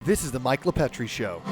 This is the Mike LaPetri Show.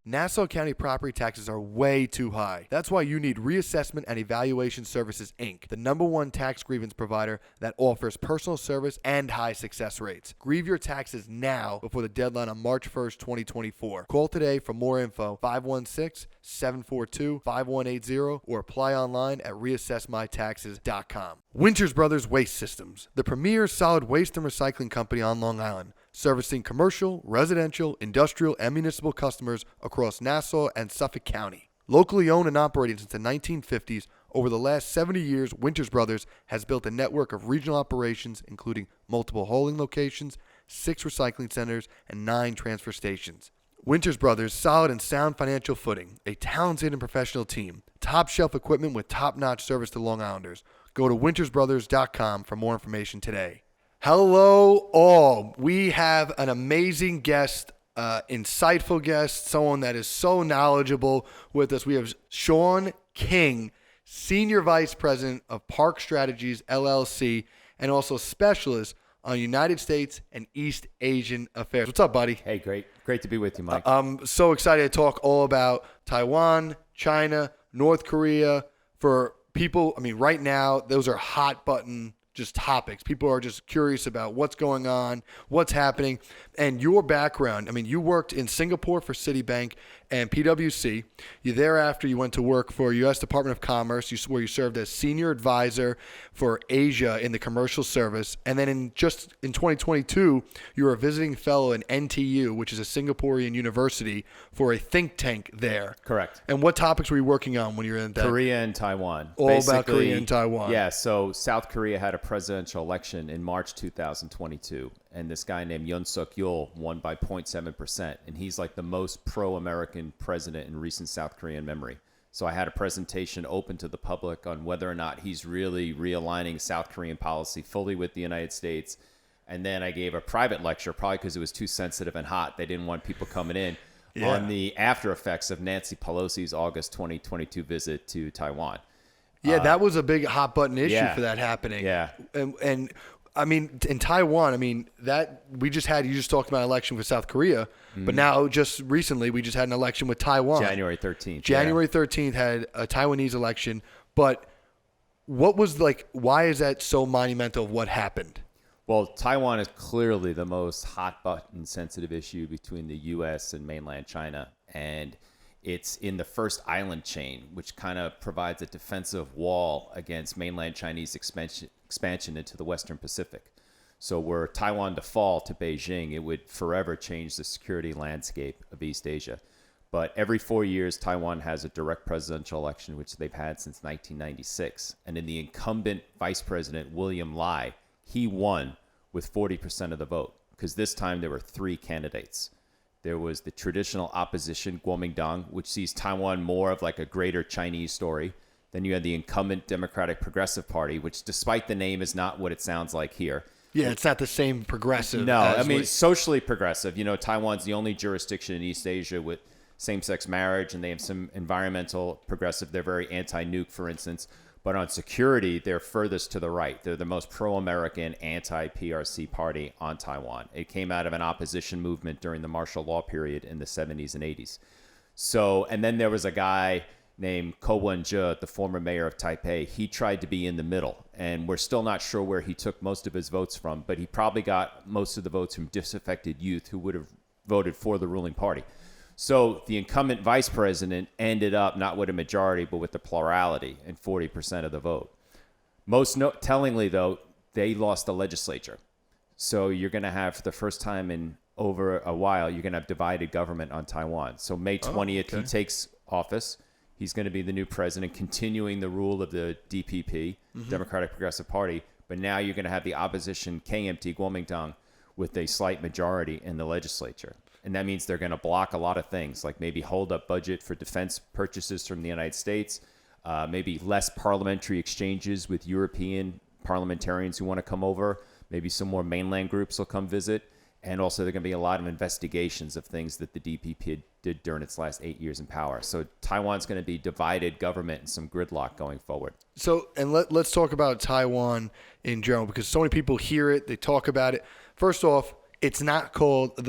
Nassau County property taxes are way too high. That's why you need Reassessment and Evaluation Services, Inc., the #1 tax grievance provider that offers personal service and high success rates. Grieve your taxes now before the deadline on March 1st, 2024. Call today for more info, 516-742-5180, or apply online at reassessmytaxes.com. Winters Brothers Waste Systems, the premier solid waste and recycling company on Long Island, servicing commercial, residential, industrial, and municipal customers across Nassau and Suffolk County. Locally owned and operating since the 1950s, over the last 70 years, Winters Brothers has built a network of regional operations, including multiple hauling locations, 6 recycling centers, and 9 transfer stations. Winters Brothers, solid and sound financial footing, a talented and professional team, top shelf equipment with top-notch service to Long Islanders. Go to wintersbrothers.com for more information today. Hello, all. We have an amazing guest, insightful guest, someone that is so knowledgeable with us. We have Sean King, Senior Vice President of Park Strategies, LLC, and also specialist on United States and East Asian affairs. What's up, buddy? Hey, great to be with you, Mike. I'm so excited to talk all about Taiwan, China, North Korea. For people, I mean, right now, those are hot button just topics. People are just curious about what's going on, what's happening, and your background. I mean, you worked in Singapore for Citibank and PwC. Thereafter, you went to work for U.S. Department of Commerce, where you served as senior advisor for Asia in the commercial service. And then in 2022, you were a visiting fellow in NTU, which is a Singaporean university, for a think tank there. Correct. And what topics were you working on when you were in that? Korea and Taiwan. All about Korea and Taiwan. Yeah, so South Korea had a presidential election in March 2022, and this guy named Yoon Suk-yeol won by 0.7%, and he's like the most pro-American president in recent South Korean memory. So I had a presentation open to the public on whether or not he's really realigning South Korean policy fully with the United States, and then I gave a private lecture, probably because it was too sensitive and hot. They didn't want people coming in. Yeah. On the after effects of Nancy Pelosi's August 2022 visit to Taiwan. Yeah, that was a big hot button issue for that happening. Yeah. And I mean, in Taiwan, I mean, that you just talked about an election with South Korea, but now just recently we just had an election with Taiwan. January 13th. January 13th had a Taiwanese election, but what was why is that so monumental of what happened? Well, Taiwan is clearly the most hot button sensitive issue between the U.S. and mainland China. And it's in the first island chain, which kind of provides a defensive wall against mainland Chinese expansion into the Western Pacific. So were Taiwan to fall to Beijing, it would forever change the security landscape of East Asia. But every 4 years, Taiwan has a direct presidential election, which they've had since 1996. And in the incumbent vice president, William Lai, he won with 40% of the vote, because this time there were 3 candidates. There was the traditional opposition, Kuomintang, which sees Taiwan more of like a greater Chinese story. Then you had the incumbent Democratic Progressive Party, which despite the name is not what it sounds like here. Yeah, it's not the same progressive. No, I mean, socially progressive. You know, Taiwan's the only jurisdiction in East Asia with same-sex marriage, and they have some environmental progressive. They're very anti-nuke, for instance. But on security, they're furthest to the right. They're the most pro-American, anti-PRC party on Taiwan. It came out of an opposition movement during the martial law period in the 70s and 80s. So, and then there was a guy named Ko Wen-je, the former mayor of Taipei. He tried to be in the middle, and we're still not sure where he took most of his votes from, but he probably got most of the votes from disaffected youth who would have voted for the ruling party. So the incumbent vice president ended up not with a majority, but with the plurality and 40% of the vote. Most tellingly, though, they lost the legislature. So you're going to have, for the first time in over a while, you're going to have divided government on Taiwan. So May 20th, he takes office. He's going to be the new president, continuing the rule of the DPP, Democratic Progressive Party. But now you're going to have the opposition, KMT, Kuomintang, with a slight majority in the legislature. And that means they're going to block a lot of things, like maybe hold up budget for defense purchases from the United States, maybe less parliamentary exchanges with European parliamentarians who want to come over. Maybe some more mainland groups will come visit. And also, there are going to be a lot of investigations of things that the DPP did during its last 8 years in power. So Taiwan's going to be divided government and some gridlock going forward. So, and let's talk about Taiwan in general, because so many people hear it, they talk about it. First off, it's not called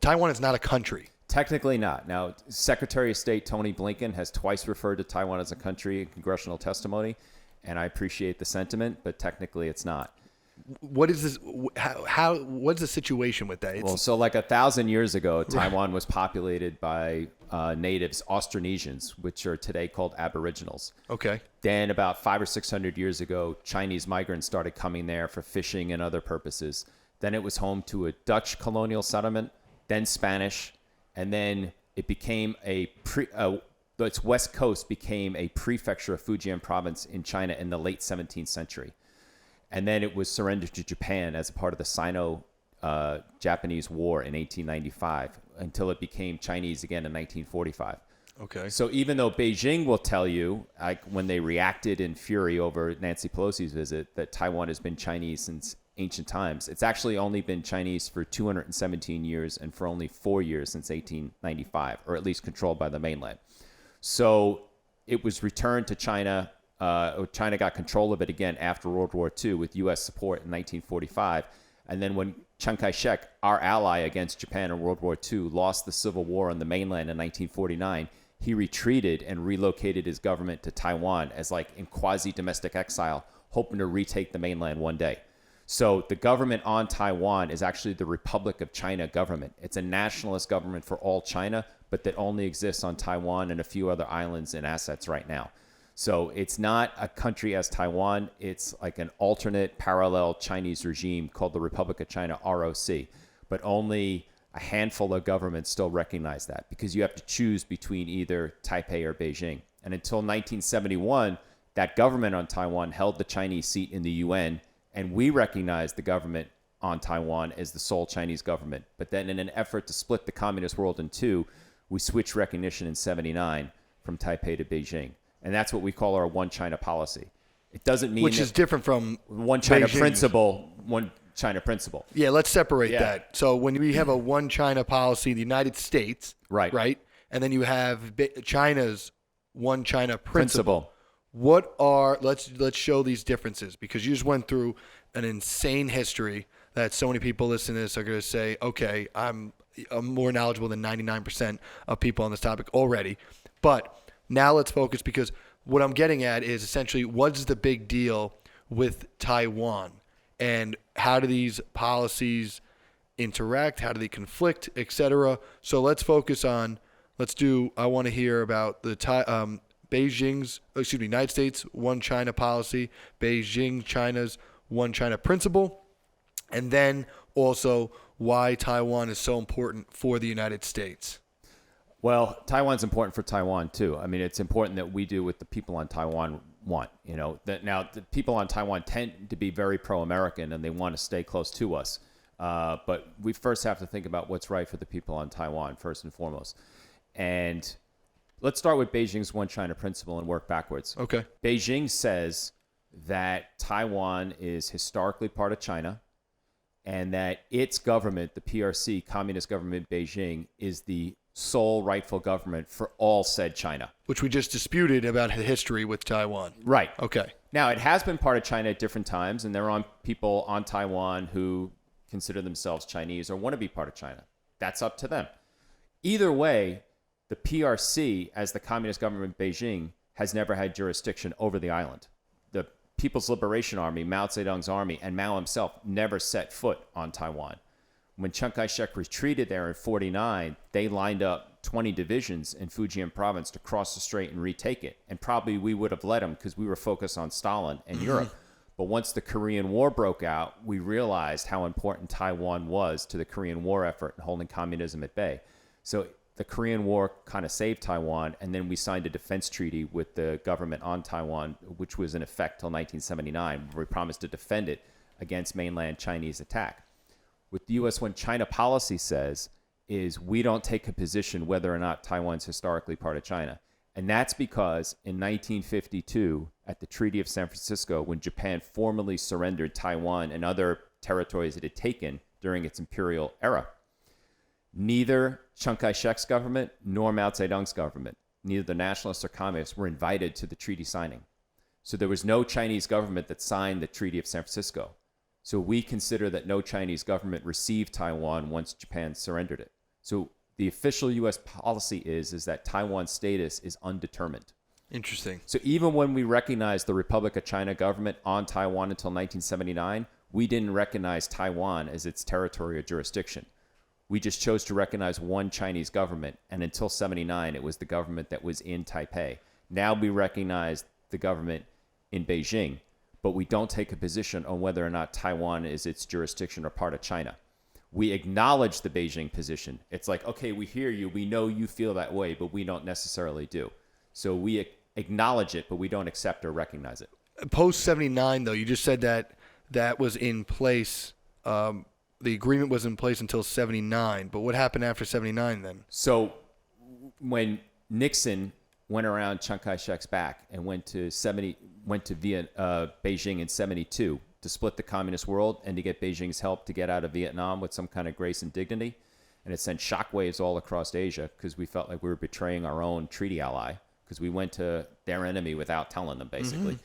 Taiwan is not a country. Technically not. Now, Secretary of State Tony Blinken has twice referred to Taiwan as a country in congressional testimony, and I appreciate the sentiment, but technically it's not. What is this? What's the situation with that? Well, so like 1,000 years ago, Taiwan was populated by natives, Austronesians, which are today called Aboriginals. Okay. Then about 500 or 600 years ago, Chinese migrants started coming there for fishing and other purposes. Then it was home to a Dutch colonial settlement, then Spanish, and then it became its west coast became a prefecture of Fujian province in China in the late 17th century. And then it was surrendered to Japan as a part of the Sino-Japanese War in 1895 until it became Chinese again in 1945. Okay. So even though Beijing will tell you, like when they reacted in fury over Nancy Pelosi's visit, that Taiwan has been Chinese since ancient times, it's actually only been Chinese for 217 years and for only 4 years since 1895, or at least controlled by the mainland. So it was returned to China. China got control of it again after World War II with U.S. support in 1945. And then when Chiang Kai-shek, our ally against Japan in World War II, lost the Civil War on the mainland in 1949, he retreated and relocated his government to Taiwan as like in quasi-domestic exile, hoping to retake the mainland one day. So the government on Taiwan is actually the Republic of China government. It's a nationalist government for all China, but that only exists on Taiwan and a few other islands and assets right now. So it's not a country as Taiwan. It's like an alternate parallel Chinese regime called the Republic of China, ROC. But only a handful of governments still recognize that because you have to choose between either Taipei or Beijing. And until 1971, that government on Taiwan held the Chinese seat in the UN, and we recognized the government on Taiwan as the sole Chinese government. But then in an effort to split the communist world in two, we switched recognition in 1979 from Taipei to Beijing. And that's what we call our one China policy. It doesn't mean which is different from one China Beijing's principle, one China principle. Yeah, let's separate that. So when we have a one China policy, the United States, right? And then you have China's one China principle. What are let's show these differences because you just went through an insane history that so many people listening to this are going to say, okay, I'm more knowledgeable than 99% of people on this topic already. But now let's focus because what I'm getting at is essentially what's the big deal with Taiwan and how do these policies interact? How do they conflict, etc.? So let's focus on, I want to hear about the United States one China policy, Beijing, China's one China principle, and then also why Taiwan is so important for the United States. Well, Taiwan's important for Taiwan too. I mean, it's important that we do what the people on Taiwan want. You know, that now the people on Taiwan tend to be very pro-American and they want to stay close to us. But we first have to think about what's right for the people on Taiwan first and foremost. And let's start with Beijing's One China principle and work backwards. Okay. Beijing says that Taiwan is historically part of China and that its government, the PRC, Communist Government Beijing, is the sole rightful government for all said China. Which we just disputed about the history with Taiwan. Right. Okay. Now, it has been part of China at different times, and there are people on Taiwan who consider themselves Chinese or want to be part of China. That's up to them. Either way, the PRC, as the Communist Government Beijing, has never had jurisdiction over the island. The People's Liberation Army, Mao Zedong's army, and Mao himself never set foot on Taiwan. When Chiang Kai-shek retreated there in 1949, they lined up 20 divisions in Fujian province to cross the strait and retake it. And probably we would have let them because we were focused on Stalin and Europe. But once the Korean War broke out, we realized how important Taiwan was to the Korean War effort in holding communism at bay. So the Korean War kind of saved Taiwan, and then we signed a defense treaty with the government on Taiwan, which was in effect till 1979, where we promised to defend it against mainland Chinese attack. What the U.S. One China policy says is we don't take a position whether or not Taiwan's historically part of China. And that's because in 1952, at the Treaty of San Francisco, when Japan formally surrendered Taiwan and other territories it had taken during its imperial era, neither Chiang Kai-shek's government nor Mao Zedong's government, neither the nationalists or communists, were invited to the treaty signing. So there was no Chinese government that signed the Treaty of San Francisco. So we consider that no Chinese government received Taiwan once Japan surrendered it. So the official U.S. policy is that Taiwan's status is undetermined. Interesting. So even when we recognized the Republic of China government on Taiwan until 1979, we didn't recognize Taiwan as its territory or jurisdiction. We just chose to recognize one Chinese government, and until 79, it was the government that was in Taipei. Now we recognize the government in Beijing, but we don't take a position on whether or not Taiwan is its jurisdiction or part of China. We acknowledge the Beijing position. It's like, okay, we hear you. We know you feel that way, but we don't necessarily do. So we acknowledge it, but we don't accept or recognize it. Post 79, though, you just said that was in place. The agreement was in place until 79. But what happened after 79 then? So when Nixon went around Chiang Kai-shek's back and went to Beijing in 72 to split the communist world and to get Beijing's help to get out of Vietnam with some kind of grace and dignity. And it sent shockwaves all across Asia because we felt like we were betraying our own treaty ally because we went to their enemy without telling them, basically. Mm-hmm.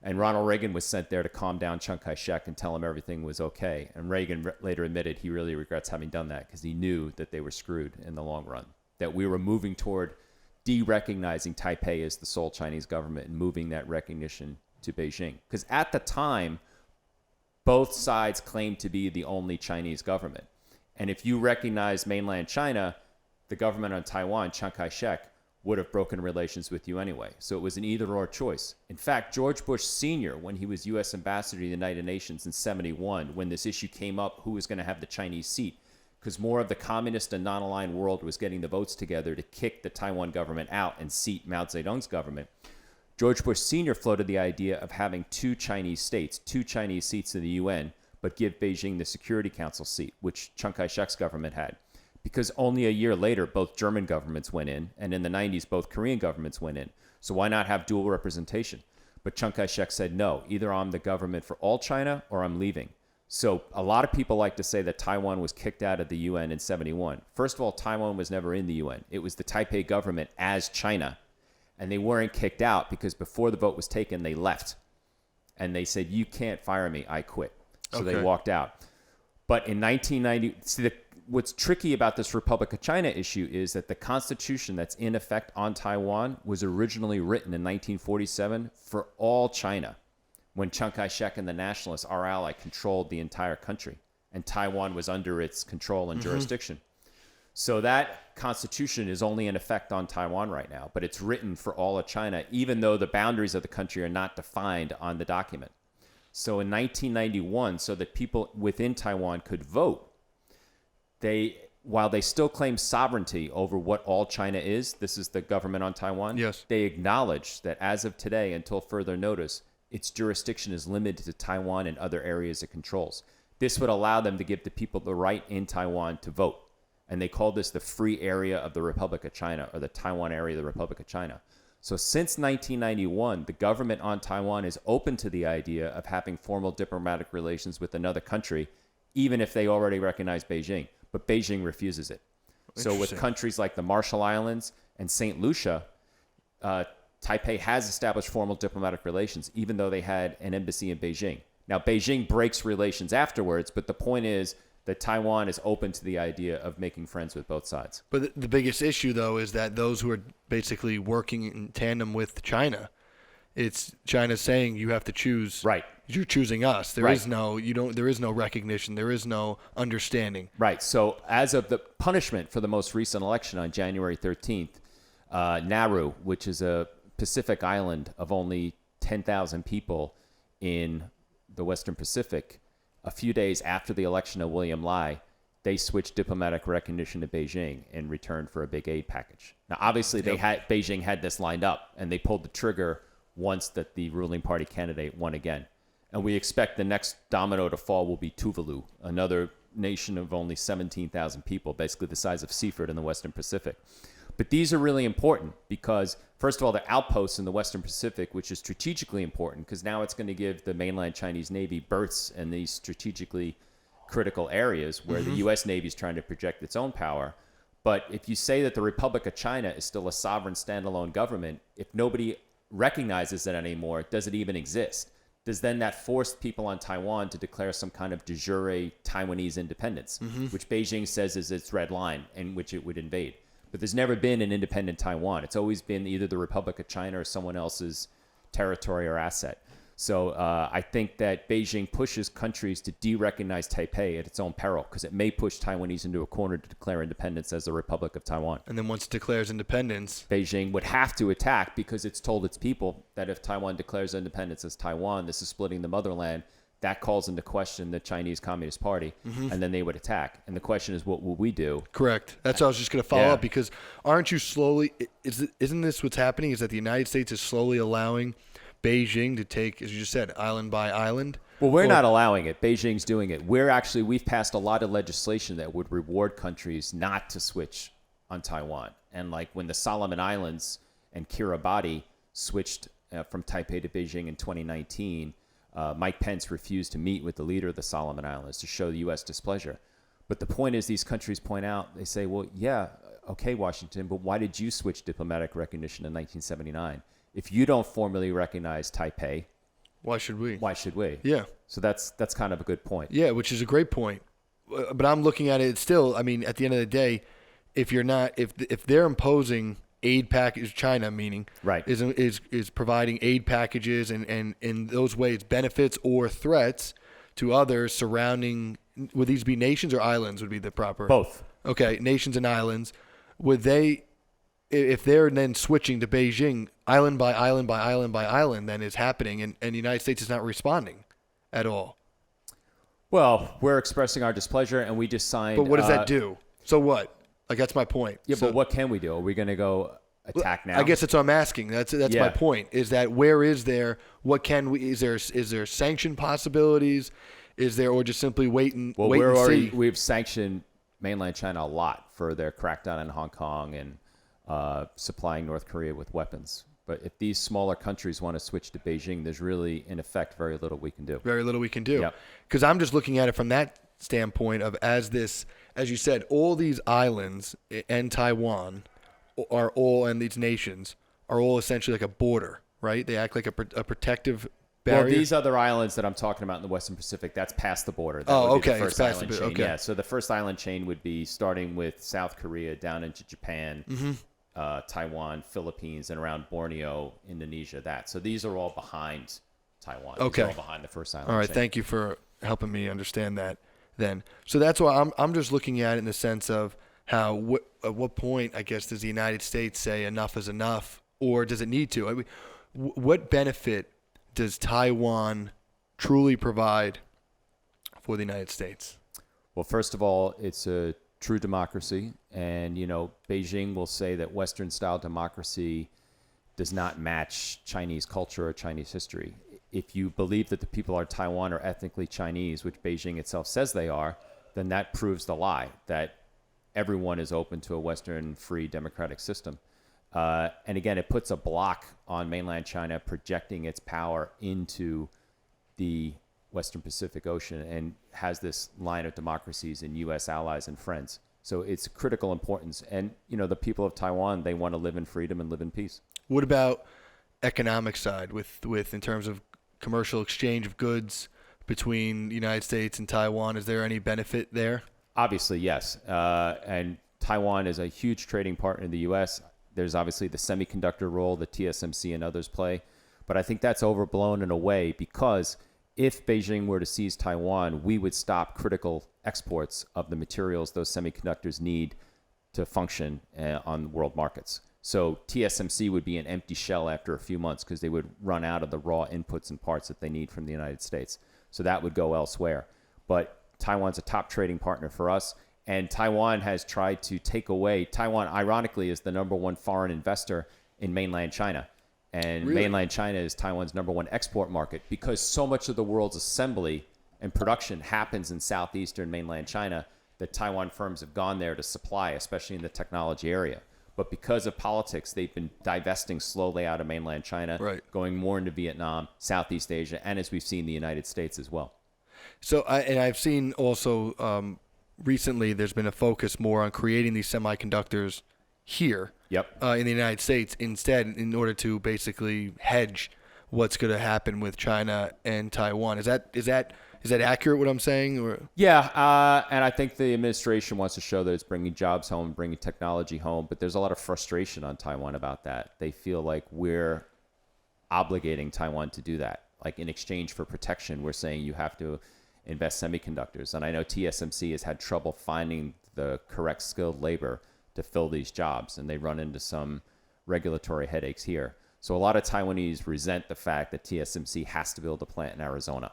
And Ronald Reagan was sent there to calm down Chiang Kai-shek and tell him everything was okay. And Reagan later admitted he really regrets having done that because he knew that they were screwed in the long run, that we were moving toward de-recognizing Taipei as the sole Chinese government and moving that recognition to Beijing. Because at the time, both sides claimed to be the only Chinese government. And if you recognize mainland China, the government on Taiwan, Chiang Kai-shek, would have broken relations with you anyway. So it was an either-or choice. In fact, George Bush Sr., when he was U.S. ambassador to the United Nations in 71, when this issue came up, who was going to have the Chinese seat, because more of the communist and non-aligned world was getting the votes together to kick the Taiwan government out and seat Mao Zedong's government, George Bush Sr. floated the idea of having two Chinese states, two Chinese seats in the UN, but give Beijing the Security Council seat, which Chiang Kai-shek's government had. Because only a year later, both German governments went in, and in the 90s, both Korean governments went in. So why not have dual representation? But Chiang Kai-shek said, no, either I'm the government for all China or I'm leaving. So a lot of people like to say that Taiwan was kicked out of the UN in 71. First of all, Taiwan was never in the UN. It was the Taipei government as China. And they weren't kicked out because before the vote was taken, they left. And they said, you can't fire me, I quit. So They walked out. But in 1990, what's tricky about this Republic of China issue is that the constitution that's in effect on Taiwan was originally written in 1947 for all China, when Chiang Kai-shek and the nationalists, our ally, controlled the entire country, and Taiwan was under its control and jurisdiction. So that constitution is only in effect on Taiwan right now, but it's written for all of China, even though the boundaries of the country are not defined on the document. So in 1991, so that people within Taiwan could vote, while they still claim sovereignty over what all China is, this is the government on Taiwan, yes, they acknowledge that as of today, until further notice, its jurisdiction is limited to Taiwan and other areas it controls. This would allow them to give the people the right in Taiwan to vote. And they call this the free area of the Republic of China, or the Taiwan area of the Republic of China. So since 1991, the government on Taiwan is open to the idea of having formal diplomatic relations with another country, even if they already recognize Beijing. But Beijing refuses it. So with countries like the Marshall Islands and St. Lucia, Taipei has established formal diplomatic relations, even though they had an embassy in Beijing. Now, Beijing breaks relations afterwards, but the point is that Taiwan is open to the idea of making friends with both sides. But the biggest issue, though, is that those who are basically working in tandem with China, it's China saying you have to choose. Right. You're choosing us. There right. is no, you don't. There is no recognition. There is no understanding. Right. So as of the punishment for the most recent election on January 13th, Nauru, which is a Pacific island of only 10,000 people in the Western Pacific, a few days after the election of William Lai, they switched diplomatic recognition to Beijing in return for a big aid package. Now, obviously, Beijing had this lined up, and they pulled the trigger once that the ruling party candidate won again. And we expect the next domino to fall will be Tuvalu, another nation of only 17,000 people, basically the size of Seaford in the Western Pacific. But these are really important because, first of all, they're outposts in the Western Pacific, which is strategically important because now it's going to give the mainland Chinese Navy berths in these strategically critical areas where the U.S. Navy is trying to project its own power. But if you say that the Republic of China is still a sovereign standalone government, if nobody recognizes it anymore, does it even exist? does then that force people on Taiwan to declare some kind of de jure Taiwanese independence, which Beijing says is its red line and which it would invade. But there's never been an independent Taiwan. It's always been either the Republic of China or someone else's territory or asset. So I think that Beijing pushes countries to de-recognize Taipei at its own peril, because it may push Taiwanese into a corner to declare independence as the Republic of Taiwan. And then once it declares independence, Beijing would have to attack, because it's told its people that if Taiwan declares independence as Taiwan, this is splitting the motherland. That calls into question the Chinese Communist Party, and then they would attack. And the question is, what will we do? correct. That's what I was just going to follow up, because aren't you slowly, isn't this what's happening, is that the United States is slowly allowing Beijing to take, as you just said, island by island? Well, we're not allowing it. Beijing's doing it. We've passed a lot of legislation that would reward countries not to switch on Taiwan. And like when the Solomon Islands and Kiribati switched from Taipei to Beijing in 2019, Mike Pence refused to meet with the leader of the Solomon Islands to show the U.S. displeasure. But the point is, these countries point out, they say, well, yeah, okay, Washington, but why did you switch diplomatic recognition in 1979? If you don't formally recognize Taipei, Why should we? why should we? Yeah. So that's kind of a good point. Yeah, which is a great point. But I'm looking at it still, I mean, at the end of the day, if you're not, if they're imposing aid package, China meaning, Right. is providing aid packages and in those ways benefits or threats to others surrounding, would these be nations or islands would be the proper? Both. Okay, nations and islands. Would they, if they're then switching to Beijing, island by island by island by island, then is happening, and the United States is not responding at all. Well, we're expressing our displeasure, and we just signed. But what does that do? So what? Like, that's my point. Yeah, So, but what can we do? Are we going to go attack now? I guess that's what I'm asking. That's Yeah. my point. Is that where is there? What can we? Is there sanction possibilities? Is there, or just simply wait and Well, see? we've sanctioned mainland China a lot for their crackdown in Hong Kong and supplying North Korea with weapons. But if these smaller countries want to switch to Beijing, there's really, in effect, very little we can do. Very little we can do. Yep. Because I'm just looking at it from that standpoint of, as you said, all these islands and Taiwan are all, and these nations are all essentially like a border, right? They act like a protective barrier. Well, these other islands that I'm talking about in the Western Pacific, that's past the border. That Oh, would be okay. the It's first past the island border. chain. Okay. Yeah, so the first island chain would be starting with South Korea down into Japan, Taiwan, Philippines, and around Borneo, Indonesia. So these are all behind Taiwan. Okay. These are all behind the first island All right, chain. thank you for helping me understand that then. So that's why I'm just looking at it in the sense of how, at what point, I guess, does the United States say enough is enough, or does it need to? I mean, what benefit does Taiwan truly provide for the United States? Well, first of all, it's a true democracy. And, Beijing will say that Western-style democracy does not match Chinese culture or Chinese history. If you believe that the people of Taiwan are ethnically Chinese, which Beijing itself says they are, then that proves the lie, that everyone is open to a Western free democratic system. And again, it puts a block on mainland China projecting its power into the Western Pacific Ocean and has this line of democracies and U.S. allies and friends. So it's critical importance. And, the people of Taiwan, they want to live in freedom and live in peace. What about economic side with in terms of commercial exchange of goods between the United States and Taiwan? Is there any benefit there? Obviously, yes. And Taiwan is a huge trading partner in the U.S. There's obviously the semiconductor role that TSMC and others play. But I think that's overblown in a way, because if Beijing were to seize Taiwan, we would stop critical exports of the materials those semiconductors need to function on world markets. So TSMC would be an empty shell after a few months, because they would run out of the raw inputs and parts that they need from the United States. So that would go elsewhere. But Taiwan's a top trading partner for us. And Taiwan has tried to take away, Taiwan, ironically, is the number one foreign investor in mainland China. And Really? mainland China is Taiwan's number one export market, because so much of the world's assembly and production happens in southeastern mainland China that Taiwan firms have gone there to supply, especially in the technology area. But because of politics, they've been divesting slowly out of mainland China, Right. going more into Vietnam, Southeast Asia, and as we've seen, the United States as well. So, I've seen also recently there's been a focus more on creating these semiconductors here Yep. in the United States instead, in order to basically hedge what's going to happen with China and Taiwan. Is that accurate what I'm saying? Or Yeah, and I think the administration wants to show that it's bringing jobs home, bringing technology home, but there's a lot of frustration on Taiwan about that. They feel like we're obligating Taiwan to do that. Like in exchange for protection, we're saying you have to invest semiconductors. And I know TSMC has had trouble finding the correct skilled labor to fill these jobs, and they run into some regulatory headaches here. So a lot of Taiwanese resent the fact that TSMC has to build a plant in Arizona.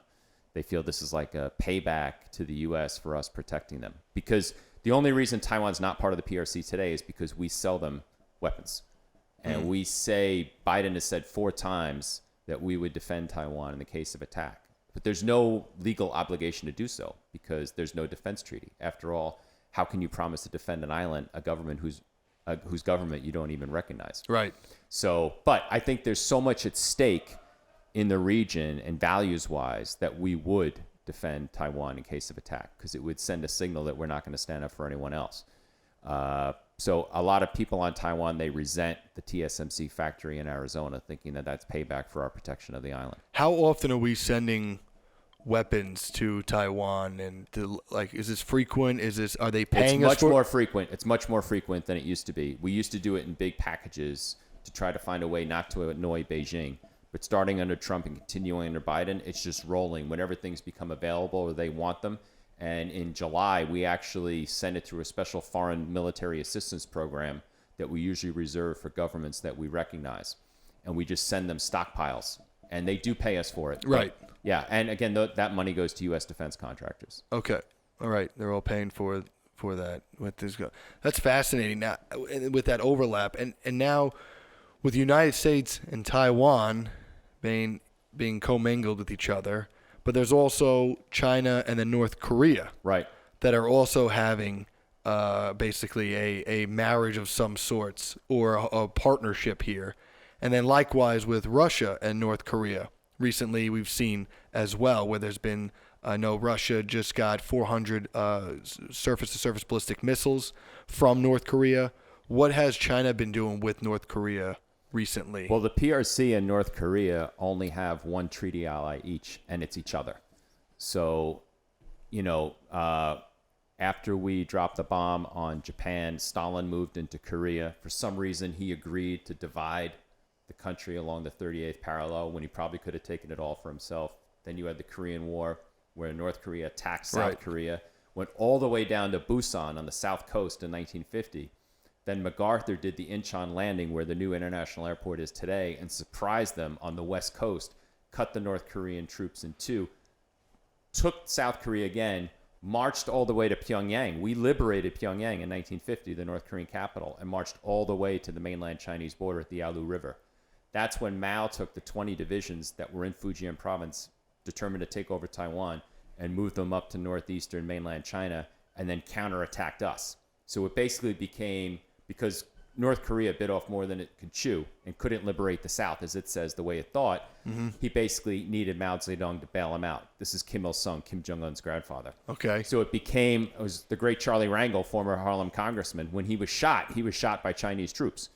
They feel this is like a payback to the U.S. for us protecting them. Because the only reason Taiwan's not part of the PRC today is because we sell them weapons. And we say, Biden has said 4 times that we would defend Taiwan in the case of attack. But there's no legal obligation to do so because there's no defense treaty. After all, how can you promise to defend an island, a government whose government you don't even recognize? right. So, but I think there's so much at stake in the region and values-wise that we would defend Taiwan in case of attack because it would send a signal that we're not going to stand up for anyone else. So a lot of people on Taiwan, they resent the TSMC factory in Arizona, thinking that that's payback for our protection of the island. How often are we sending weapons to Taiwan? And is this frequent? Are they paying us It's for much more frequent. It's much more frequent than it used to be. We used to do it in big packages to try to find a way not to annoy Beijing. But starting under Trump and continuing under Biden, it's just rolling whenever things become available or they want them. And in July, we actually send it through a special foreign military assistance program that we usually reserve for governments that we recognize. And we just send them stockpiles. And they do pay us for it. Right. But, yeah. And again, that money goes to U.S. defense contractors. Okay. All right. They're all paying for that. That's fascinating. Now, with that overlap. And now with the United States and Taiwan being commingled with each other, but there's also China and then North Korea, right, that are also having basically a marriage of some sorts or a partnership here. And then likewise with Russia and North Korea. Recently we've seen as well where there's been, I know Russia just got 400 surface-to-surface ballistic missiles from North Korea. What has China been doing with North Korea recently? Well, the PRC and North Korea only have one treaty ally each, and it's each other. So, after we dropped the bomb on Japan, Stalin moved into Korea. For some reason, he agreed to divide the country along the 38th parallel when he probably could have taken it all for himself. Then you had the Korean War, where North Korea attacked South Korea, went all the way down to Busan on the south coast in 1950. Then MacArthur did the Incheon landing where the new international airport is today and surprised them on the west coast, cut the North Korean troops in two, took South Korea again, marched all the way to Pyongyang. We liberated Pyongyang in 1950, the North Korean capital, and marched all the way to the mainland Chinese border at the Yalu River. That's when Mao took the 20 divisions that were in Fujian province, determined to take over Taiwan, and moved them up to northeastern mainland China, and then counterattacked us. So it basically became, because North Korea bit off more than it could chew and couldn't liberate the South, as it says, the way it thought, he basically needed Mao Zedong to bail him out. This is Kim Il-sung, Kim Jong-un's grandfather. Okay. So it was the great Charlie Rangel, former Harlem congressman. When he was shot by Chinese troops.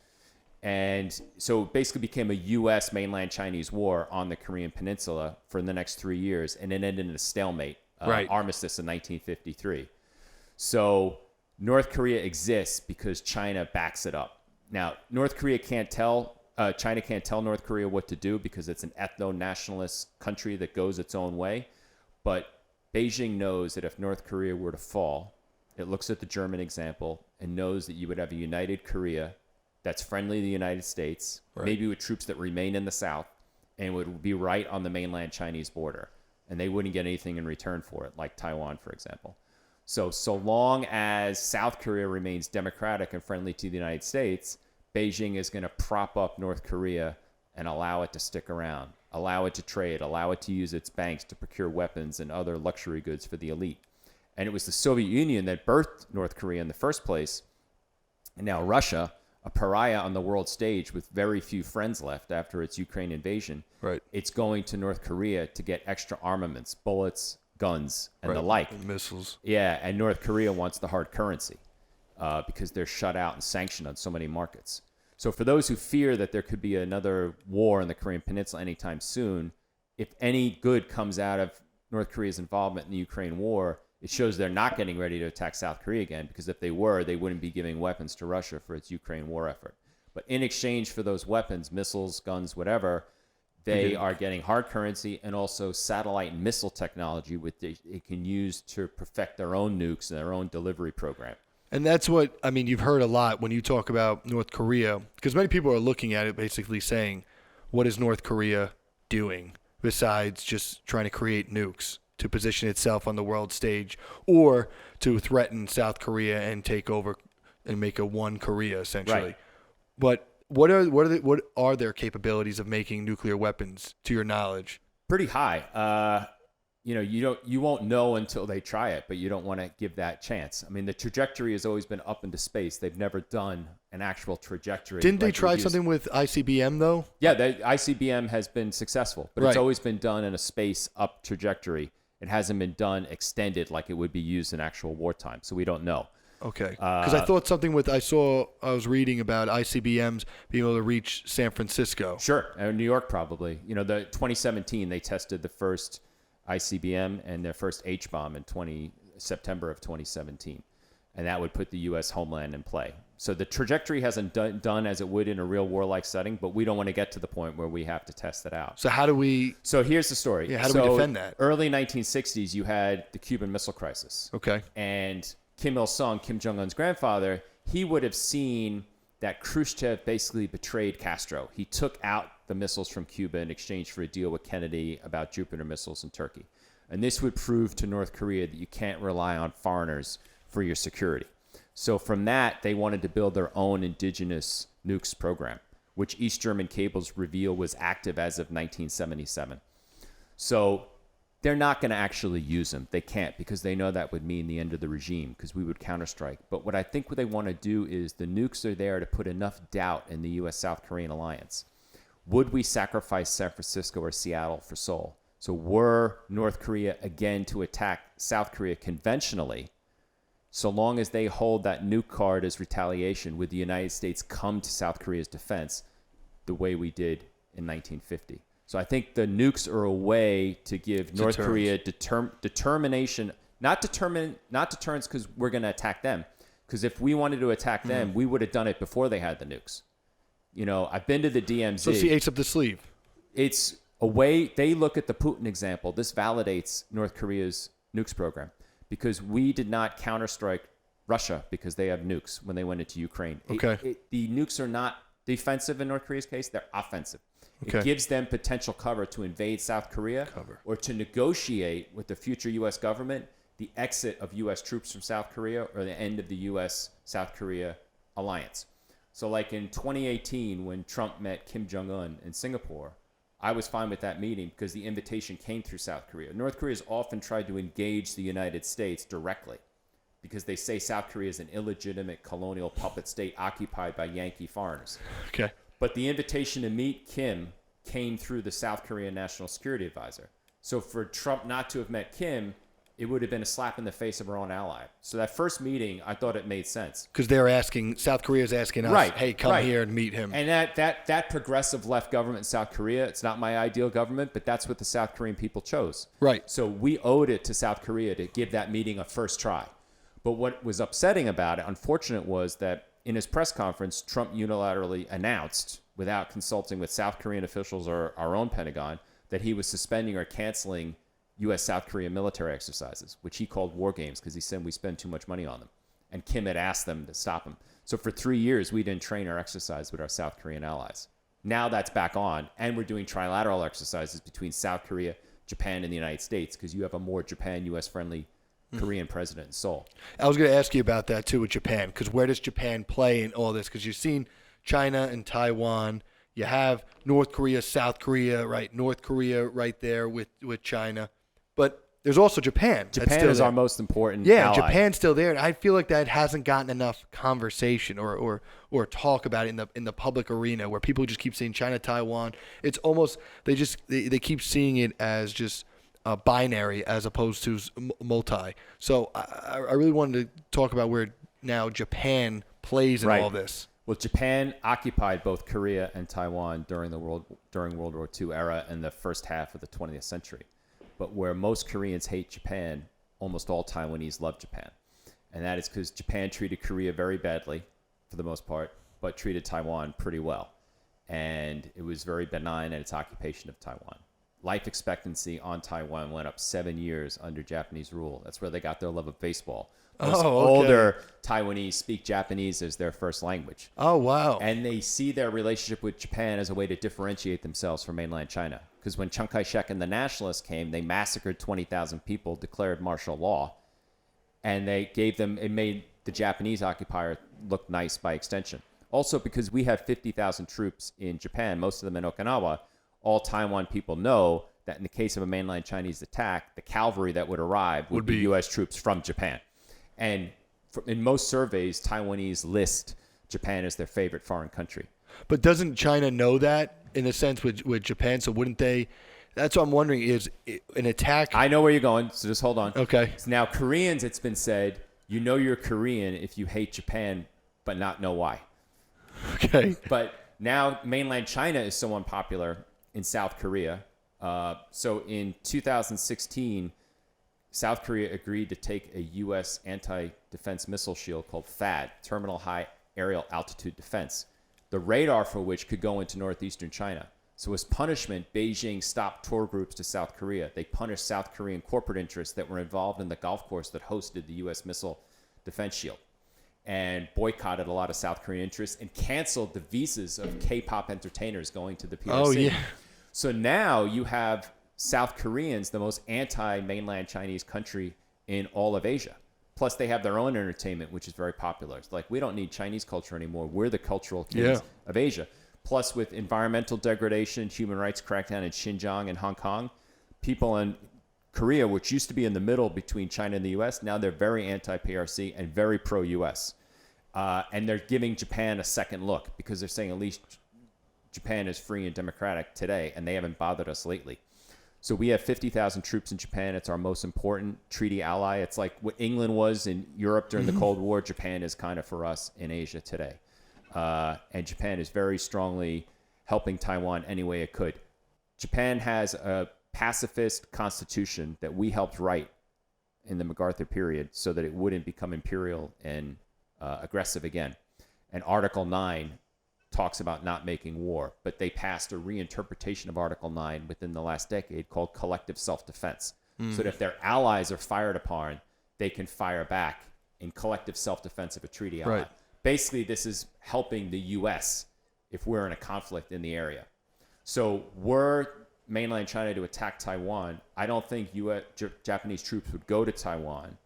And so it basically became a U.S. mainland Chinese war on the Korean peninsula for the next 3 years, and it ended in a stalemate, armistice in 1953. So North Korea exists because China backs it up. Now, China can't tell North Korea what to do because it's an ethno-nationalist country that goes its own way. But Beijing knows that if North Korea were to fall, it looks at the German example and knows that you would have a united Korea that's friendly to the United States, maybe with troops that remain in the South, and would be right on the mainland Chinese border. And they wouldn't get anything in return for it, like Taiwan, for example. So long as South Korea remains democratic and friendly to the United States, Beijing is going to prop up North Korea and allow it to stick around, allow it to trade, allow it to use its banks to procure weapons and other luxury goods for the elite. And it was the Soviet Union that birthed North Korea in the first place. And now Russia, a pariah on the world stage with very few friends left after its Ukraine invasion, it's going to North Korea to get extra armaments, bullets, guns, and the like. And missiles. Yeah, and North Korea wants the hard currency because they're shut out and sanctioned on so many markets. So for those who fear that there could be another war in the Korean Peninsula anytime soon, if any good comes out of North Korea's involvement in the Ukraine war, it shows they're not getting ready to attack South Korea again, because if they were, they wouldn't be giving weapons to Russia for its Ukraine war effort. But in exchange for those weapons, missiles, guns, whatever, they are getting hard currency and also satellite and missile technology which they can use to perfect their own nukes and their own delivery program. And that's what, I mean, you've heard a lot when you talk about North Korea, because many people are looking at it basically saying, what is North Korea doing besides just trying to create nukes to position itself on the world stage or to threaten South Korea and take over and make a one Korea essentially. Right. But what are their capabilities of making nuclear weapons, to your knowledge? Pretty high. You won't know until they try it, but you don't want to give that chance. I mean, the trajectory has always been up into space. They've never done an actual trajectory. Didn't they try something with ICBM though? Yeah, the ICBM has been successful, but it's Right. always been done in a space up trajectory. It hasn't been done extended like it would be used in actual wartime, so we don't know. Okay. Because I thought something I was reading about ICBMs being able to reach San Francisco. Sure, New York probably. The 2017 they tested the first ICBM and their first H-bomb in September of 2017, and that would put the U.S. homeland in play. So the trajectory hasn't done as it would in a real war-like setting, but we don't want to get to the point where we have to test it out. So how do we? So here's the story. Yeah, how do we defend that? Early 1960s, you had the Cuban Missile Crisis. Okay. And Kim Il-sung, Kim Jong-un's grandfather, he would have seen that Khrushchev basically betrayed Castro. He took out the missiles from Cuba in exchange for a deal with Kennedy about Jupiter missiles in Turkey. And this would prove to North Korea that you can't rely on foreigners for your security. So from that, they wanted to build their own indigenous nukes program, which East German cables reveal was active as of 1977. So they're not going to actually use them. They can't, because they know that would mean the end of the regime, because we would counterstrike. But what I think what they want to do is the nukes are there to put enough doubt in the U.S.-South Korean alliance. Would we sacrifice San Francisco or Seattle for Seoul? So were North Korea again to attack South Korea conventionally, so long as they hold that nuke card as retaliation, would the United States come to South Korea's defense the way we did in 1950? So I think the nukes are a way to give North Korea determination, not deterrence because we're going to attack them. Because if we wanted to attack them, we would have done it before they had the nukes. I've been to the DMZ. So it's the ace up the sleeve. It's a way they look at the Putin example. This validates North Korea's nukes program, because we did not counterstrike Russia because they have nukes when they went into Ukraine. Okay. The nukes are not defensive in North Korea's case. They're offensive. Okay. It gives them potential cover to invade South Korea or to negotiate with the future U.S. government the exit of U.S. troops from South Korea or the end of the U.S.-South Korea alliance. So like in 2018, when Trump met Kim Jong-un in Singapore, I was fine with that meeting because the invitation came through South Korea. North Korea has often tried to engage the United States directly because they say South Korea is an illegitimate colonial puppet state occupied by Yankee foreigners. Okay. But the invitation to meet Kim came through the South Korean National Security Advisor. So for Trump not to have met Kim, it would have been a slap in the face of our own ally. So that first meeting, I thought it made sense. Because South Korea's asking us, hey, come here and meet him. And that progressive left government in South Korea, it's not my ideal government, but that's what the South Korean people chose. Right. So we owed it to South Korea to give that meeting a first try. But what was upsetting about it, unfortunate, was that in his press conference, Trump unilaterally announced, without consulting with South Korean officials or our own Pentagon, that he was suspending or canceling U.S.-South Korea military exercises, which he called war games because he said we spend too much money on them. And Kim had asked them to stop them. So for 3 years, we didn't train or exercise with our South Korean allies. Now that's back on, and we're doing trilateral exercises between South Korea, Japan, and the United States because you have a more Japan-U.S. friendly Korean president in Seoul. I was going to ask you about that too with Japan, because where does Japan play in all this? Because you've seen China and Taiwan. You have North Korea, South Korea, right? North Korea right there with China. But there's also Japan. Japan is our most important ally. Japan's still there. And I feel like that hasn't gotten enough conversation or talk about it in the public arena, where people just keep saying China, Taiwan. It's almost they keep seeing it as just binary as opposed to multi. So I really wanted to talk about where now Japan plays in all this. Well, Japan occupied both Korea and Taiwan during World War II era and the first half of the 20th century. But where most Koreans hate Japan, almost all Taiwanese love Japan. And that is because Japan treated Korea very badly, for the most part, but treated Taiwan pretty well. And it was very benign in its occupation of Taiwan. Life expectancy on Taiwan went up 7 years under Japanese rule. That's where they got their love of baseball. Most older Taiwanese speak Japanese as their first language. Oh, wow. And they see their relationship with Japan as a way to differentiate themselves from mainland China. Because when Chiang Kai-shek and the nationalists came, they massacred 20,000 people, declared martial law, and it made the Japanese occupier look nice by extension. Also, because we have 50,000 troops in Japan, most of them in Okinawa, all Taiwan people know that in the case of a mainland Chinese attack, the cavalry that would arrive would be U.S. troops from Japan. And in most surveys, Taiwanese list Japan as their favorite foreign country. But doesn't China know that in a sense with Japan? So wouldn't they? That's what I'm wondering, is an attack. I know where you're going, so just hold on. Okay. So now, Koreans, it's been said, you know you're Korean if you hate Japan, but not know why. Okay. But now mainland China is so unpopular in South Korea. So in 2016, South Korea agreed to take a U.S. anti-defense missile shield called THAAD, Terminal High Aerial Altitude Defense, the radar for which could go into northeastern China. So as punishment, Beijing stopped tour groups to South Korea. They punished South Korean corporate interests that were involved in the golf course that hosted the U.S. missile defense shield, and boycotted a lot of South Korean interests and canceled the visas of K-pop entertainers going to the PRC. Oh, yeah. So now you have South Koreans, the most anti-mainland Chinese country in all of Asia. Plus, they have their own entertainment, which is very popular. It's like, we don't need Chinese culture anymore. We're the cultural kings of Asia. Plus, with environmental degradation, human rights crackdown in Xinjiang and Hong Kong, people in Korea, which used to be in the middle between China and the U.S., now they're very anti-PRC and very pro-U.S. And they're giving Japan a second look because they're saying at least Japan is free and democratic today, and they haven't bothered us lately. So we have 50,000 troops in Japan. It's our most important treaty ally. It's like what England was in Europe during the Cold War. Japan is kind of for us in Asia today. And Japan is very strongly helping Taiwan any way it could. Japan has a pacifist constitution that we helped write in the MacArthur period so that it wouldn't become imperial and aggressive again. And Article 9 talks about not making war, but they passed a reinterpretation of Article 9 within the last decade called collective self-defense. So that if their allies are fired upon, they can fire back in collective self-defense of a treaty ally. Right. Basically, this is helping the U.S. if we're in a conflict in the area. So were mainland China to attack Taiwan, I don't think Japanese troops would go to Taiwan,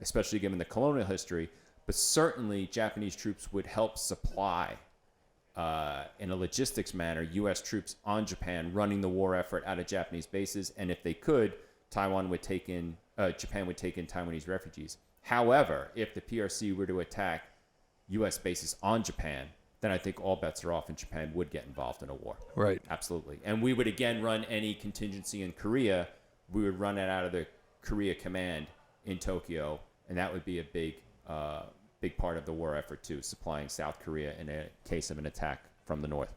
especially given the colonial history, but certainly Japanese troops would help supply in a logistics manner, U.S. troops on Japan running the war effort out of Japanese bases. And if they could, Japan would take in Taiwanese refugees. However, if the PRC were to attack U.S. bases on Japan, then I think all bets are off and Japan would get involved in a war. Right. Absolutely. And we would again run any contingency in Korea. We would run it out of the Korea Command in Tokyo, and that would be a big part of the war effort too, supplying South Korea in a case of an attack from the north.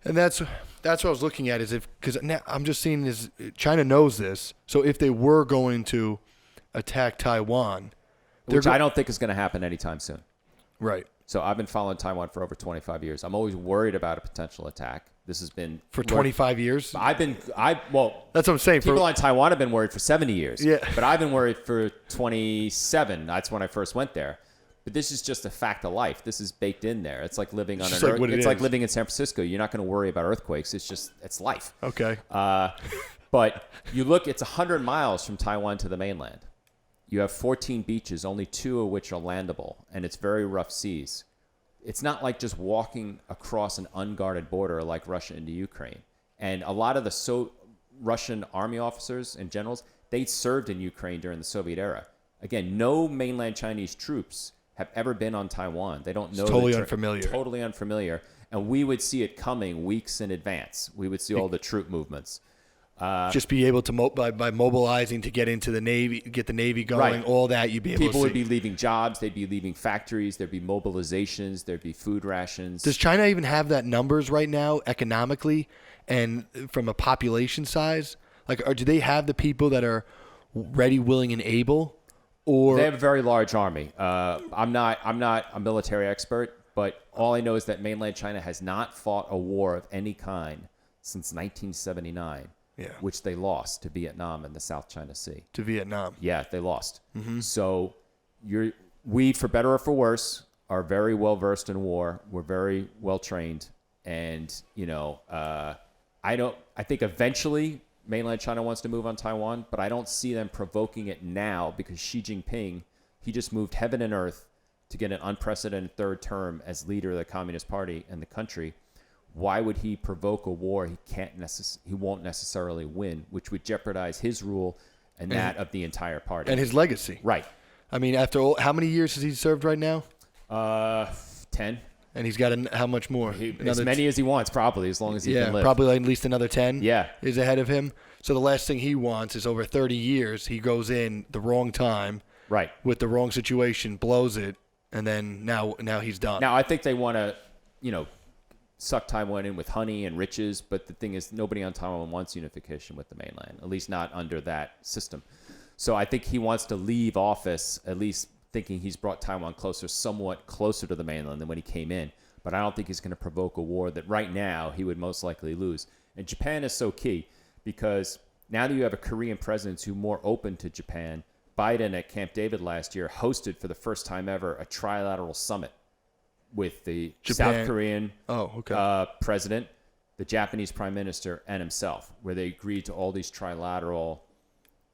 And that's what I was looking at, is because now I'm just seeing this. China knows this, so if they were going to attack Taiwan, which I don't think is going to happen anytime soon. Right. So I've been following Taiwan for over 25 years. I'm always worried about a potential attack. This has been for 25 years. That's what I'm saying. People on Taiwan have been worried for 70 years. Yeah. But I've been worried for 27. That's when I first went there. But this is just a fact of life. This is baked in there. It's like living on an earth. It's like living in San Francisco. You're not going to worry about earthquakes. It's life. Okay. But you look, it's 100 miles from Taiwan to the mainland. You have 14 beaches, only 2 of which are landable, and it's very rough seas. It's not like just walking across an unguarded border like Russia into Ukraine. And a lot of the Russian army officers and generals, they served in Ukraine during the Soviet era. Again, no mainland Chinese troops have ever been on Taiwan. They don't know. It's totally unfamiliar. Totally unfamiliar. And we would see it coming weeks in advance. We would see all the troop movements. Just be able to by mobilizing to get into the Navy, get the Navy going, Right. all that you'd be able to see. People would be leaving jobs. They'd be leaving factories. There'd be mobilizations. There'd be food rations. Does China even have that numbers right now economically and from a population size? Like, do they have the people that are ready, willing, and able? Or They have a very large army. I'm not a military expert, but all I know is that mainland China has not fought a war of any kind since 1979. Yeah. Which they lost to Vietnam in the South China Sea. to Vietnam? Yeah, they lost. So we, for better or for worse, are very well versed in war. We're very well trained, and I think eventually mainland China wants to move on Taiwan, but I don't see them provoking it now because Xi Jinping, he just moved heaven and earth to get an unprecedented third term as leader of the Communist Party in the country. Why would he provoke a war he won't necessarily win, which would jeopardize his rule and that of the entire party And his legacy. Right. I mean, after all, how many years has he served right now? 10. And he's got how much more? As many as he wants, probably, as long as he can live. Probably like at least another 10 Yeah. is ahead of him. So the last thing he wants is over 30 years, he goes in the wrong time Right. with the wrong situation, blows it, and then now he's done. Now, I think they want to, suck Taiwan in with honey and riches, but the thing is, nobody on Taiwan wants unification with the mainland, at least not under that system. So I think he wants to leave office, at least thinking he's brought Taiwan somewhat closer to the mainland than when he came in. But I don't think he's going to provoke a war that right now he would most likely lose. And Japan is so key because now that you have a Korean president who's more open to Japan, Biden at Camp David last year hosted for the first time ever a trilateral summit with the Japan. South Korean president, the Japanese prime minister, and himself, where they agreed to all these trilateral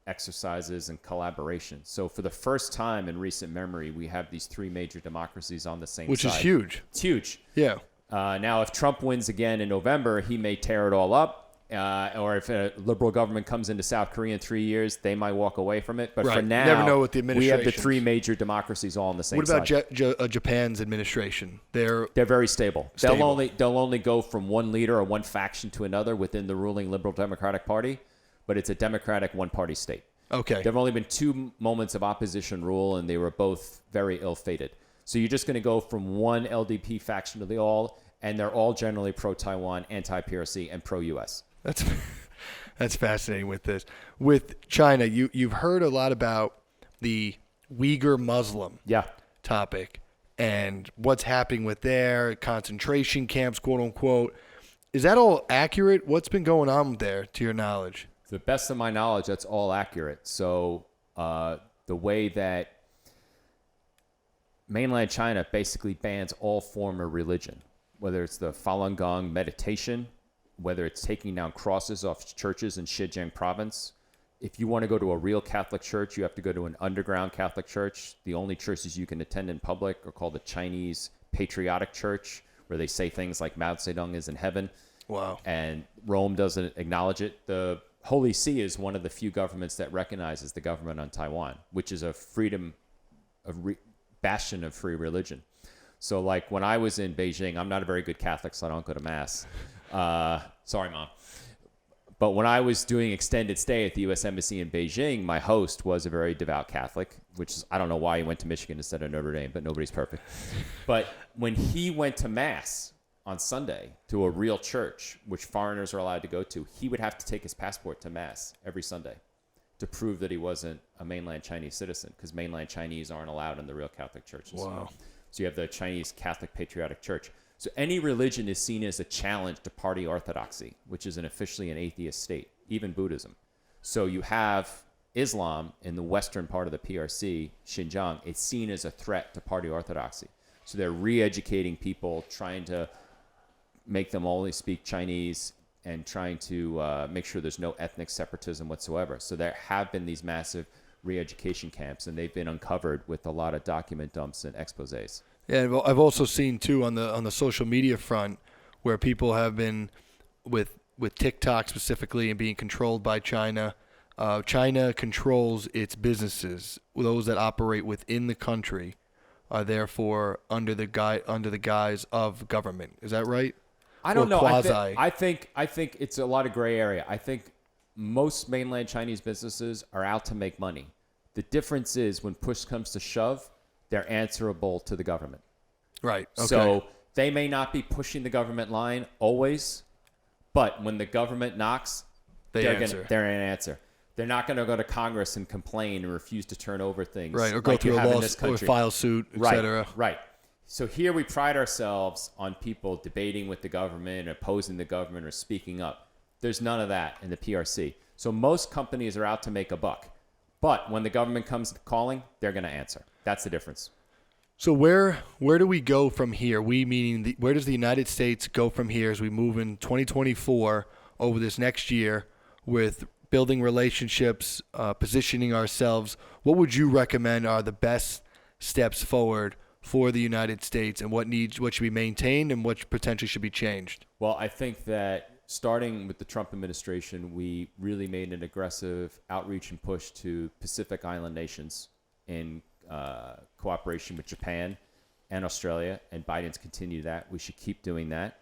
exercises and collaboration. So for the first time in recent memory, we have these three major democracies on the same Which side. is huge. It's huge. Yeah. Now, if Trump wins again in November, he may tear it all up. Or if a liberal government comes into South Korea in 3 years, they might walk away from it. But Right. for now, Never know what the we have the administration's. three major democracies all on the same What about side. Japan's administration? They're Very stable. Stable. They'll only go from one leader or one faction to another within the ruling Liberal Democratic Party, but it's a Democratic one-party state. okay. There have only been 2 moments of opposition rule, and they were both very ill-fated. So you're just going to go from one LDP faction to the all, and they're all generally pro-Taiwan, anti-PRC, and pro-U.S. That's fascinating with this. With China, you've heard a lot about the Uyghur Muslim Yeah. topic and what's happening with their concentration camps, quote unquote. Is that all accurate? What's been going on there, to your knowledge? To the best of my knowledge, that's all accurate. So the way that mainland China basically bans all form of religion, whether it's the Falun Gong meditation, whether it's taking down crosses off churches in Xinjiang province. If you want to go to a real Catholic church, you have to go to an underground Catholic church. The only churches you can attend in public are called the Chinese Patriotic Church, where they say things like Mao Zedong is in heaven. Wow. And Rome doesn't acknowledge it. The Holy See is one of the few governments that recognizes the government on Taiwan, which is a bastion of free religion. So like when I was in Beijing, I'm not a very good Catholic, so I don't go to Mass. Sorry, Mom. But when I was doing extended stay at the U.S. Embassy in Beijing, my host was a very devout Catholic, which is, I don't know why he went to Michigan instead of Notre Dame, but nobody's perfect. But when he went to Mass on Sunday to a real church, which foreigners are allowed to go to, he would have to take his passport to Mass every Sunday to prove that he wasn't a mainland Chinese citizen, because mainland Chinese aren't allowed in the real Catholic churches. Wow. So you have the Chinese Catholic Patriotic Church. So any religion is seen as a challenge to party orthodoxy, which is officially an atheist state, even Buddhism. So you have Islam in the western part of the PRC, Xinjiang. It's seen as a threat to party orthodoxy. So they're re-educating people, trying to make them only speak Chinese and trying to make sure there's no ethnic separatism whatsoever. So there have been these massive re-education camps, and they've been uncovered with a lot of document dumps and exposés. Yeah, I've also seen too on the social media front where people have been with TikTok specifically and being controlled by China. China controls its businesses. Those that operate within the country are therefore under the guise of government. Is that right? I don't Or know. Quasi. I think it's a lot of gray area. I think most mainland Chinese businesses are out to make money. The difference is when push comes to shove, they're answerable to the government. Right. Okay. So they may not be pushing the government line always, but when the government knocks, they're going to answer. They're not going to go to Congress and complain and refuse to turn over things. Right, or go through a lawsuit or file suit, et cetera. Right. So here we pride ourselves on people debating with the government, opposing the government, or speaking up. There's none of that in the PRC. So most companies are out to make a buck. But when the government comes calling, they're going to answer. That's the difference. So where do we go from here? We meaning where does the United States go from here as we move in 2024 over this next year with building relationships, positioning ourselves? What would you recommend are the best steps forward for the United States, and what should be maintained and what potentially should be changed? Well, I think that starting with the Trump administration, we really made an aggressive outreach and push to Pacific Island nations in cooperation with Japan and Australia, and Biden's continued that. We should keep doing that.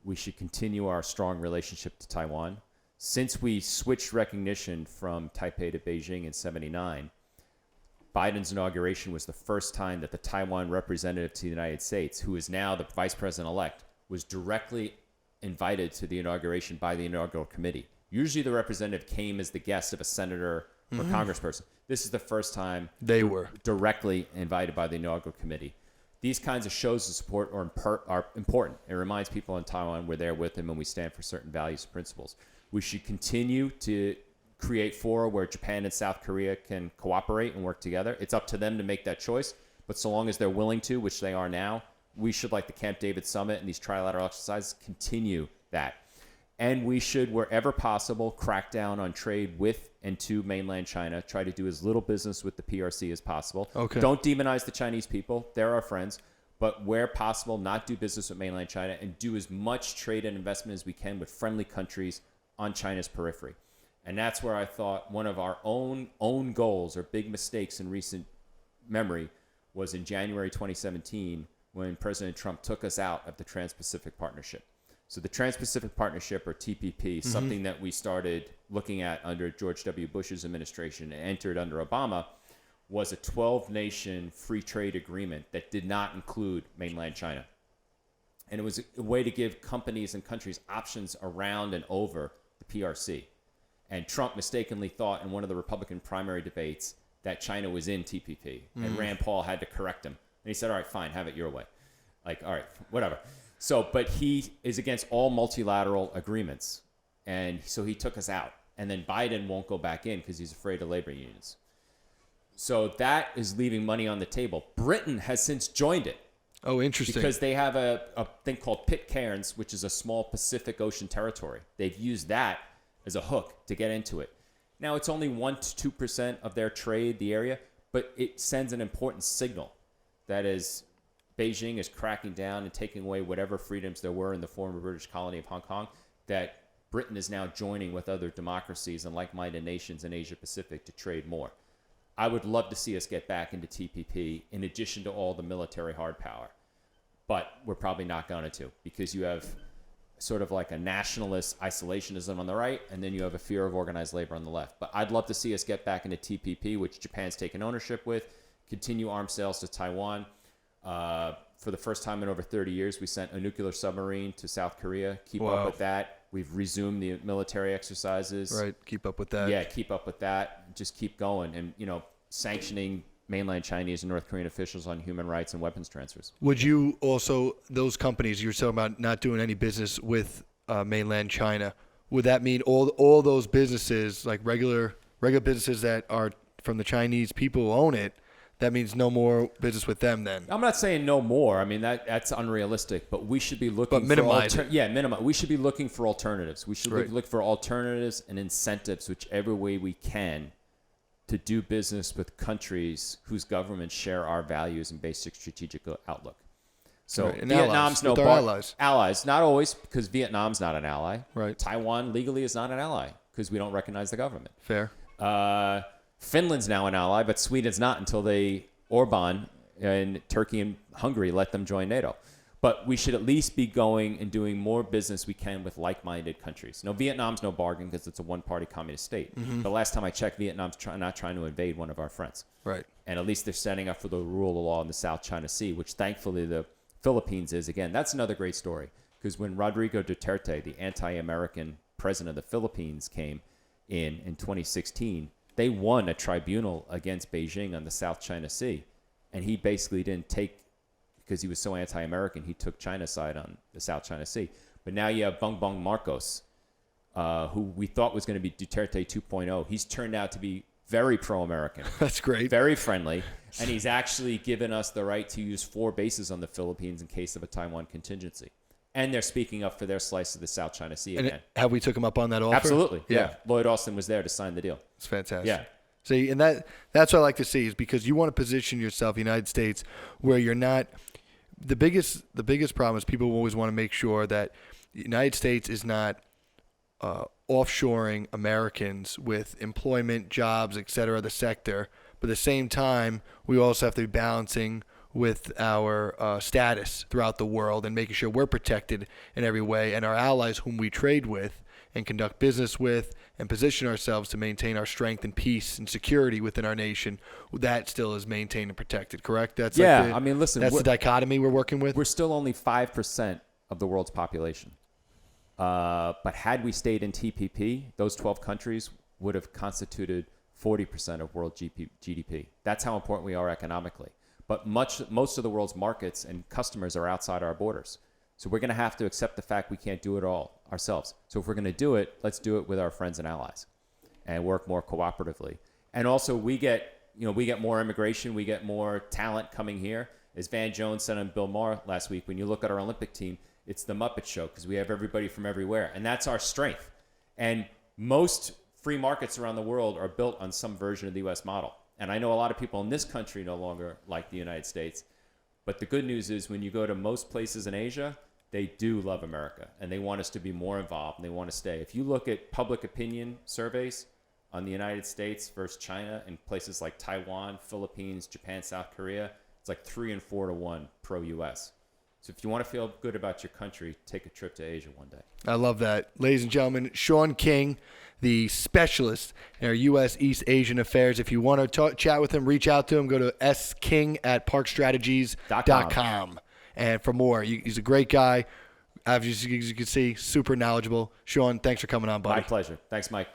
We should continue our strong relationship to Taiwan. Since we switched recognition from Taipei to Beijing in 1979, Biden's inauguration was the first time that the Taiwan representative to the United States, who is now the vice president-elect, was directly invited to the inauguration by the inaugural committee. Usually the representative came as the guest of a senator or congressperson. This is the first time they were directly invited by the inaugural committee. These kinds of shows of support are important. It reminds people in Taiwan we're there with them and we stand for certain values and principles. We should continue to create fora where Japan and South Korea can cooperate and work together. It's up to them to make that choice, but so long as they're willing to, which they are now, we should, like the Camp David Summit and these trilateral exercises, continue that. And we should, wherever possible, crack down on trade with and to mainland China. Try to do as little business with the PRC as possible. Okay. Don't demonize the Chinese people. They're our friends. But where possible, not do business with mainland China and do as much trade and investment as we can with friendly countries on China's periphery. And that's where I thought one of our own goals or big mistakes in recent memory was in January 2017 when President Trump took us out of the Trans-Pacific Partnership. So the Trans-Pacific Partnership, or TPP, something that we started looking at under George W. Bush's administration and entered under Obama, was a 12-nation free trade agreement that did not include mainland China. And it was a way to give companies and countries options around and over the PRC. And Trump mistakenly thought in one of the Republican primary debates that China was in TPP. And Rand Paul had to correct him. And he said, all right, fine, have it your way. Like, all right, whatever. So, but he is against all multilateral agreements. And so he took us out. And then Biden won't go back in because he's afraid of labor unions. So that is leaving money on the table. Britain has since joined it. Oh, interesting. Because they have a thing called Pitcairns, which is a small Pacific Ocean territory. They've used that as a hook to get into it. Now, it's only 1% to 2% of their trade, the area, but it sends an important signal. That is, Beijing is cracking down and taking away whatever freedoms there were in the former British colony of Hong Kong, that Britain is now joining with other democracies and like-minded nations in Asia Pacific to trade more. I would love to see us get back into TPP in addition to all the military hard power. But we're probably not going to, because you have sort of like a nationalist isolationism on the right, and then you have a fear of organized labor on the left. But I'd love to see us get back into TPP, which Japan's taken ownership with, continue arms sales to Taiwan. For the first time in over 30 years, we sent a nuclear submarine to South Korea. Keep up with that. We've resumed the military exercises. Right, keep up with that. Yeah, keep up with that. Just keep going. And, sanctioning mainland Chinese and North Korean officials on human rights and weapons transfers. Would you also, those companies you were talking about not doing any business with mainland China, would that mean all those businesses, like regular businesses that are from the Chinese people who own it, that means no more business with them then? I'm not saying no more. I mean, that's unrealistic, but we should be looking minimize for minimize. We should be looking for alternatives. We should look for alternatives and incentives whichever way we can to do business with countries whose governments share our values and basic strategic outlook. So Vietnam's allies, not always, because Vietnam's not an ally. Right. Taiwan legally is not an ally because we don't recognize the government. Fair. Finland's now an ally, but Sweden's not until Orban and Turkey and Hungary let them join NATO. But we should at least be going and doing more business we can with like-minded countries. No, Vietnam's no bargain because it's a one-party communist state. The last time I checked, Vietnam's not trying to invade one of our friends. Right. And at least they're setting up for the rule of law in the South China Sea, which thankfully the Philippines is. Again, that's another great story. Because when Rodrigo Duterte, the anti-American president of the Philippines, came in 2016, they won a tribunal against Beijing on the South China Sea. And he basically didn't take, because he was so anti-American, he took China's side on the South China Sea. But now you have Bongbong Marcos, who we thought was going to be Duterte 2.0. He's turned out to be very pro-American. That's great. Very friendly. And he's actually given us the right to use 4 bases on the Philippines in case of a Taiwan contingency. And they're speaking up for their slice of the South China Sea again. And have we took him up on that offer? Absolutely. Yeah. Lloyd Austin was there to sign the deal. It's fantastic. Yeah. See, and that's what I like to see, is because you want to position yourself, United States, where you're not. The biggest problem is people always want to make sure that the United States is not offshoring Americans with employment, jobs, et cetera, the sector. But at the same time, we also have to be balancing with our status throughout the world and making sure we're protected in every way, and our allies whom we trade with and conduct business with and position ourselves to maintain our strength and peace and security within our nation, that still is maintained and protected, correct? That's listen, that's the dichotomy we're working with. We're still only 5% of the world's population. But had we stayed in TPP, those 12 countries would have constituted 40% of world GDP. That's how important we are economically. But most of the world's markets and customers are outside our borders. So we're going to have to accept the fact we can't do it all ourselves. So if we're going to do it, let's do it with our friends and allies and work more cooperatively. And also we get more immigration, we get more talent coming here. As Van Jones said on Bill Maher last week, when you look at our Olympic team, it's the Muppet Show because we have everybody from everywhere. And that's our strength. And most free markets around the world are built on some version of the U.S. model. And I know a lot of people in this country no longer like the United States. But the good news is when you go to most places in Asia, they do love America and they want us to be more involved and they want to stay. If you look at public opinion surveys on the United States versus China in places like Taiwan, Philippines, Japan, South Korea, it's like 3 and 4 to 1 pro-US. So if you want to feel good about your country, take a trip to Asia one day. I love that. Ladies and gentlemen, Sean King, the specialist in our U.S. East Asian affairs. If you want to chat with him, reach out to him. Go to sking@parkstrategies.com. And for more, he's a great guy. As you can see, super knowledgeable. Sean, thanks for coming on, buddy. My pleasure. Thanks, Mike.